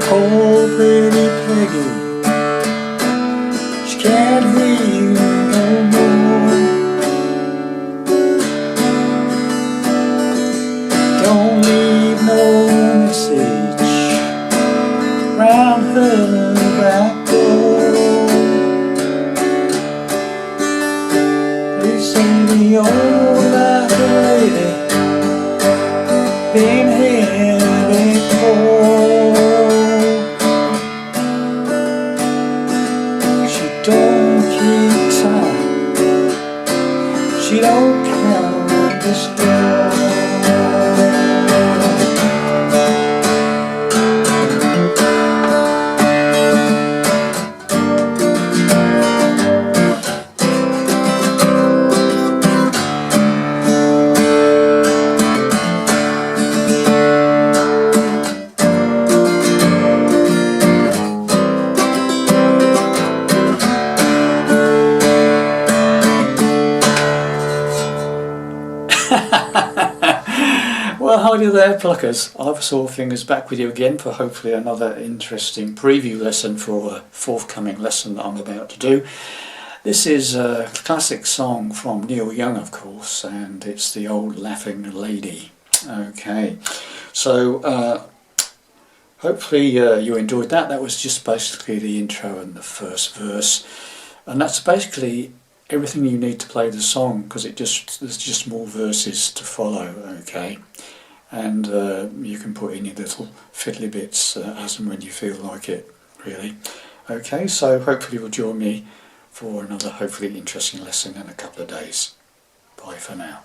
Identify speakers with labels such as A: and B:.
A: Oh, pretty Peggy, she can't hear you no more. Don't leave no message round her back door. They say the old black lady been here before. She don't keep time, she don't count the score. Well, howdy there, pluckers. Ivysaur Fingers back with you again for hopefully another interesting preview lesson for a forthcoming lesson that I'm about to do. This is a classic song from Neil Young, of course, and it's The Old Laughing Lady. Okay, so hopefully you enjoyed that. That was just basically the intro and the first verse, and that's basically everything you need to play the song, because there's just more verses to follow. Okay, and you can put in your little fiddly bits as and when you feel like it, really. Okay, so hopefully you'll join me for another hopefully interesting lesson in a couple of days. Bye for now.